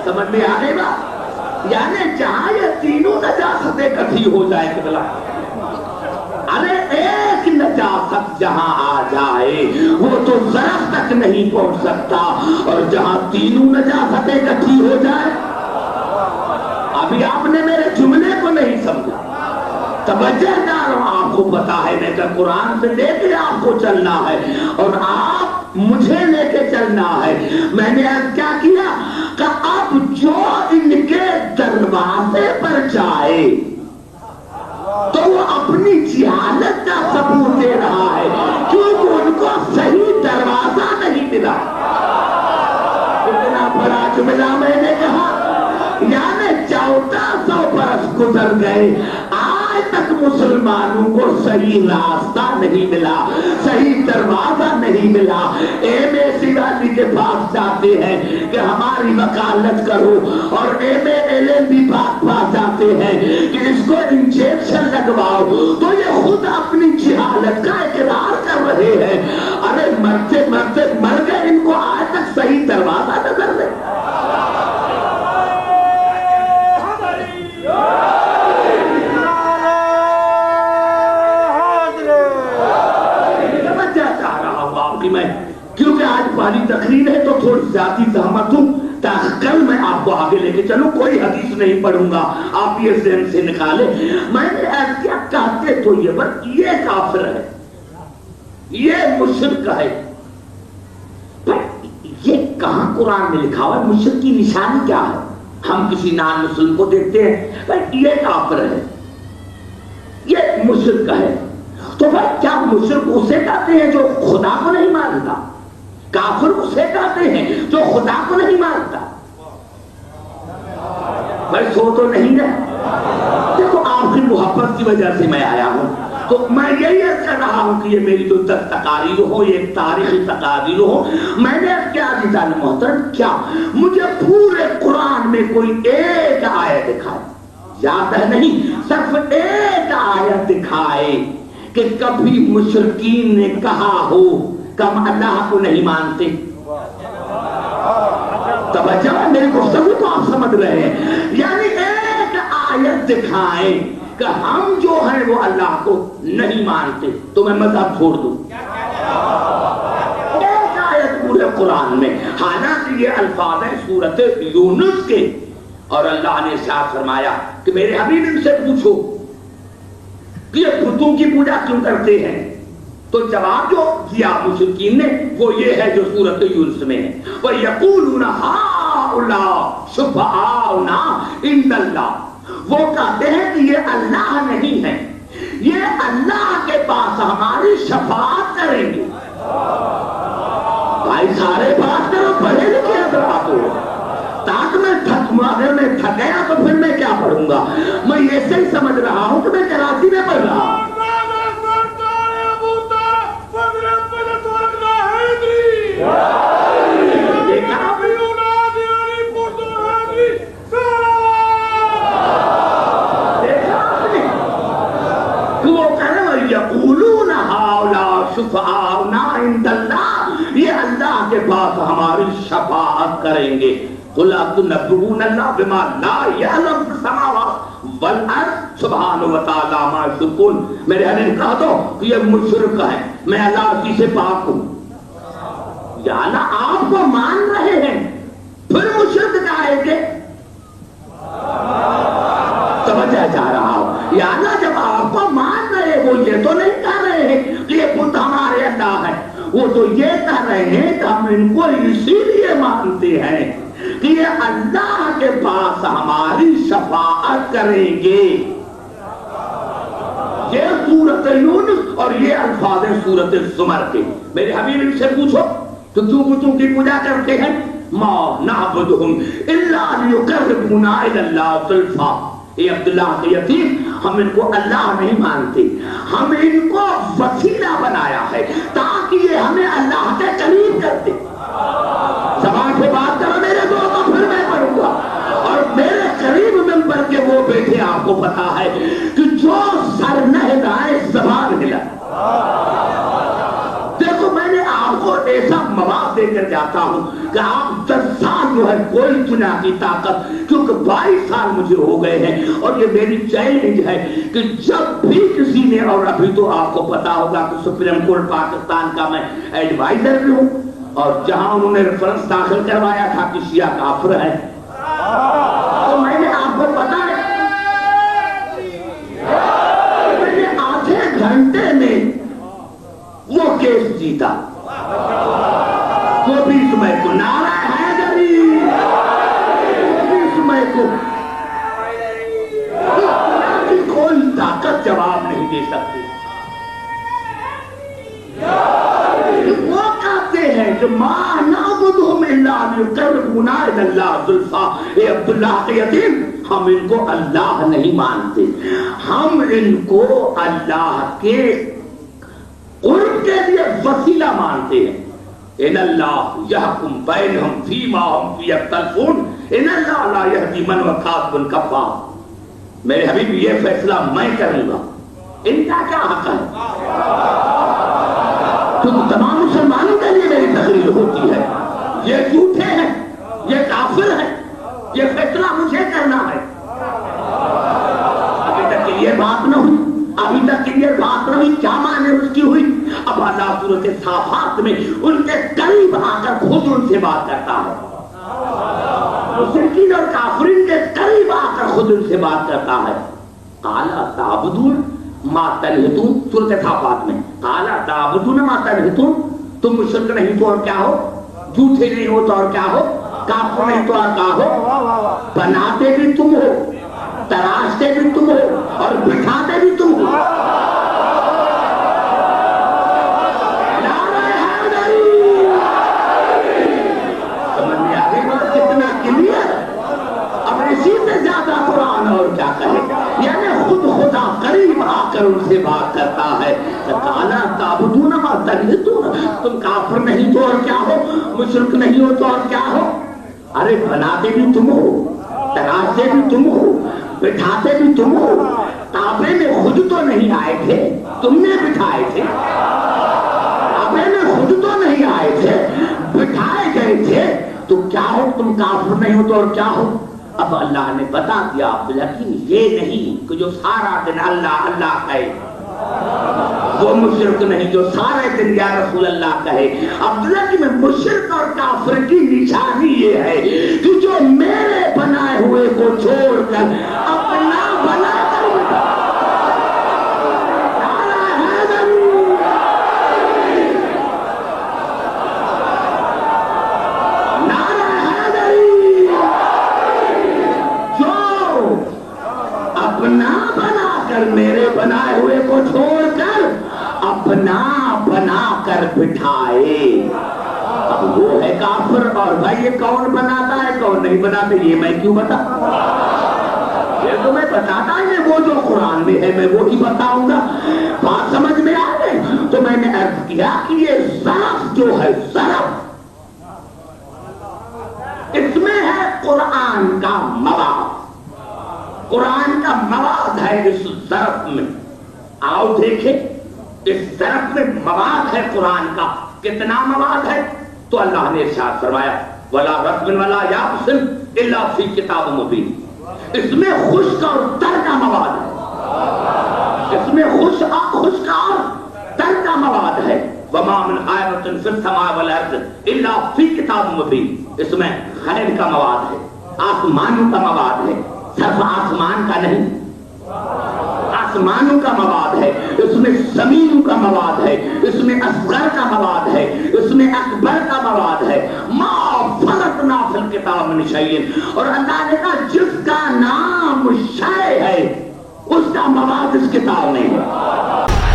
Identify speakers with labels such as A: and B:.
A: سمجھ میں آ رہی بات؟ یعنی جہاں یہ تینوں نجاستیں اکٹھی ہو جائے قبلہ، ارے ایک نجاست جہاں آ جائے وہ تو ذرا تک نہیں پہنچ سکتا، اور جہاں تینوں نجاستیں اکٹھی ہو جائے، ابھی آپ نے میرے جملے کو نہیں سمجھا، توجہ داروں آپ کو پتا ہے میں کہ قرآن سے لے کے آپ کو چلنا ہے اور آپ مجھے لے کے چلنا ہے۔ میں نے اب کیا کیا کہ اب جو ان کے دروازے پر جائے تو وہ اپنی جہالت کا ثبوت دے رہا ہے، کیونکہ ان کو صحیح دروازہ نہیں ملا۔ اتنا بڑا جملہ میں نے کہا، یعنی 1400 برس گزر گئے، آج تک مسلمانوں کو صحیح راستہ نہیں ملا، صحیح دروازہ نہیں ملا۔ ایم اے سی والی کے پاس جاتے ہیں کہ ہماری وکالت کرو، اور ایم اے ایل ایم بھی پاس جاتے ہیں کہ اس کو انجیکشن لگواؤ، تو یہ خود اپنی جہالت کا اقرار کر رہے ہیں۔ ارے مرتے مرتے مر گئے، ان کو آج تک صحیح دروازہ نظر نہیں۔ کیونکہ آج پہلی تقریر ہے تو تھوڑی ذاتی زحمت ہوں تاکہ کل میں آپ کو آگے لے کے چلوں، کوئی حدیث نہیں پڑھوں گا، آپ یہ ذہن سے نکالیں۔ میں نے ایسا کیا کہتے تو یہ کافر ہے، یہ مشرک ہے، یہ کہاں قرآن میں لکھا ہوا ہے؟ مشرک کی نشانی کیا ہے؟ ہم کسی نان مسلم کو دیکھتے ہیں یہ کافر ہے، یہ مشرک ہے، تو بھائی کیا مشرک اسے کہتے ہیں جو خدا کو نہیں مانتا؟ کافر اسے کہتے ہیں جو خدا کو نہیں مانتا؟ بھائی سو تو نہیں رہے۔ دیکھو آپ کی محبت کی وجہ سے میں آیا ہوں، تو میں یہی عرض کر رہا ہوں کہ یہ میری جو تقاریر ہو، یہ ایک تاریخی تقاریر ہو۔ میں نے کیا عزیزان محترم، کیا مجھے پورے قرآن میں کوئی ایک آیت دکھائے، یاد ہے نہیں، صرف ایک آیت دکھائے کہ کبھی مشرکین نے کہا ہو کہ ہم اللہ کو نہیں مانتے۔ توجہ ہے میری گفتگو تو آپ سمجھ رہے ہیں، یعنی ایک آیت دکھائیں کہ ہم جو ہیں وہ اللہ کو نہیں مانتے تو میں مذہب چھوڑ دوں۔ ایک آیت پورے قرآن میں، حالانکہ یہ الفاظ ہیں سورۃ یونس کے، اور اللہ نے ارشاد فرمایا کہ میرے حبیب ان سے پوچھو کہ یہ بتوں کی پوجا کیوں کرتے ہیں، تو جواب جو دیا مشرکین نے وہ یہ ہے جو سورۃ یونس میں ہے، وَيَقُولُونَ هَٰؤُلَاءِ شُفَعَاؤُنَا عِندَ اللَّهِ، وہ کہتے ہیں کہ یہ اللہ نہیں ہے، یہ اللہ کے پاس ہماری شفاعت کریں گے۔ بھائی سارے بات کرو، پڑھے لکھے حضرات ہو، تاکہ میں اگر میں تھک گیا تو پھر میں کیا پڑھوں گا؟ میں ایسے ہی سمجھ رہا ہوں کہ میں کراچی میں پڑھ رہا ہوں۔ یقولون ہؤلاء شفعاؤنا عند اللہ، یہ اللہ کے پاس ہماری شفاعت کریں گے۔ قل اتنبئون اللہ بما لا یعلم فی السماوات والارض سبحانہ وتعالی عما یشرکون۔ میرے حبیب کہہ دو کہ یہ مشرک ہے، میں اللہ کی سے پاک ہوں۔ یا اللہ آپ کو مان رہے ہیں پھر مشرک کہے کہ توجہ چاہ رہا ہوں، یا اللہ جب آپ کو مان رہے وہ یہ تو نہیں کہہ رہے ہیں کہ یہ بت ہمارے اللہ ہے، وہ تو یہ کہہ رہے ہیں کہ ہم ان کو اسی لیے مانتے ہیں کہ یہ اللہ کے پاس ہماری شفاعت کریں گے۔ یہ سورۃ یونس اور یہ الفاظ سورۃ الزمر کے۔ میرے حبیب ان سے پوچھو تو کیوں بتوں کی پوجا کرتے ہیں؟ ما نعبدہم الا لیقربونا الی اللہ زلفیٰ۔ اے عبداللہ کے یتیم، ہم ان کو اللہ نہیں مانتے، ہم ان کو وسیلہ بنایا ہے تاکہ یہ ہمیں اللہ کے قریب کر دے۔ زبان سے بات کرو میرے دوستوں، پھر میں پڑھوں گا۔ اور میرے قریب منبر کے وہ بیٹھے آپ کو پتا ہے کہ جو سر نہ ہلائے زبان ہلا۔ دیکھو میں نے آپ کو ایسا مواد دے کر جاتا ہوں کہ آپ 10 سال جو ہے کوئی دنیا کی طاقت، کیونکہ 22 سال مجھے ہو گئے ہیں اور یہ میری چیلنج ہے کہ جب بھی کسی نے، اور ابھی تو آپ کو پتا ہوگا کہ سپریم کورٹ پاکستان کا میں ایڈوائزر بھی ہوں، اور جہاں انہوں نے ریفرنس داخل کروایا تھا کہ شیعہ کافر ہے، تو میں نے آپ کو پتا ہے میں نے آدھے گھنٹے میں وہ کیس جیتا، 24 مئی کو نعرہ حیدری، 24 مئی کو کوئی طاقت جواب نہیں دے سکتی۔ وہ کہتے ہیں کہ ما نعبدہم الا لیقربونا الی اللہ زلفیٰ، اے عبداللہ کے یتیم، ہم ان کو اللہ نہیں مانتے، ہم ان کو اللہ کے قرب کے لیے وسیلہ مانتے ہیں۔ ان اللہ یحکم بینہم فیما ہم فیہ یختلفون ان اللہ لا یہدی من هو کاذب کفار۔ میرے حبیب یہ فیصلہ میں کروں گا، ان کا کیا حق ہے؟ کیونکہ تمام مسلمانوں کے لیے میری تقریر ہوتی ہے، یہ جھوٹے ہیں، یہ کافر ہیں، یہ فیصلہ مجھے کرنا ہے۔ ابھی تک یہ بات نہ ہوئی، ابھی تک یہ بات نہ ہوئی، کیا معنی اس کی ہوئی؟ اب اللہ صورت صافات میں ان کے قریب آ کر خود ان سے بات کرتا ہے، مشرکین اور کافرین کے قریب آ کر خود ان سے بات کرتا ہے۔ قالا تعبدون ما تنحتون، سورت صافات میں قالا تعبدون ما تنحتون، تم مشرک نہیں تو اور کیا ہو، جھوٹے نہیں ہو تو اور کیا ہو، کافر نہیں تو اور کیا ہو، بناتے بھی تم ہو، تراشتے بھی تم ہو اور بٹھاتے بھی تم ہو۔ اور کیا کہے، یعنی خود خدا قریب آ کر ان سے بات کرتا ہے۔ قالا تعبدون ما تنحتون، تم کافر نہیں تو اور کیا ہو، مشرک نہیں ہو تو اور کیا ہو، ارے بناتے بھی تم ہو، تراشتے بھی تم ہو، بٹھاتے بھی تم ہو۔ کعبے میں خود تو نہیں آئے تھے، تم نے بٹھائے تھے، کعبے میں خود تو نہیں آئے تھے، بٹھائے گئے تھے، تو کیا ہو، تم کافر نہیں ہو تو اور کیا ہو۔ اب اللہ نے بتا دیا، لیکن یہ نہیں کہ جو سارا دن اللہ اللہ کہے، وہ مشرک نہیں جو سارے دن یا رسول اللہ کہے۔ عبداللہ کہ میں مشرک اور کافر کی نشانی یہ ہے کہ جو میرے بنائے ہوئے کو چھوڑ کر اپنا بنا کر میرے بنائے ہوئے کو چھوڑ کر اپنا بنا کر بٹھائے، اب وہ ہے کافر۔ اور بھائی یہ کون بناتا ہے کون نہیں بناتا یہ میں کیوں بتا، یہ تو میں بتاتا ہی، وہ جو قرآن میں ہے میں وہی بتاؤں گا۔ بات سمجھ میں آ گئی؟ تو میں نے عرض کیا کہ یہ ظرف جو ہے، ظرف اس میں ہے قرآن کا مواد، قرآن کا مواد ہے اس ظرف میں۔ آؤ دیکھیں اس ظرف میں مواد ہے قرآن کا، کتنا مواد ہے؟ تو اللہ نے ارشاد فرمایا وَلَا رَطْبٍ وَلَا يَابِسٍ إِلَّا فِي كِتَابٍ مُبِينٍ، اس میں خشک اور تر کا مواد ہے، اس میں خشک اور تر کا مواد ہے۔ وَمَا مِنْ غَائِبَةٍ فِي السَّمَاءِ وَالْأَرْضِ إِلَّا فِي كِتَابٍ مُبِينٍ، اس میں غیب کا مواد ہے، آسمانوں کا مواد ہے، صرف آسمان کا نہیں، آسمانوں کا مواد ہے، اس میں زمینوں کا مواد ہے، اس میں اصغر کا مواد ہے، اس میں اکبر کا مواد ہے۔ ما فرطنا فی الکتاب من شیء، اور اللہ نے کہا جس کا نام شیء ہے اس کا مواد اس کتاب میں ہے۔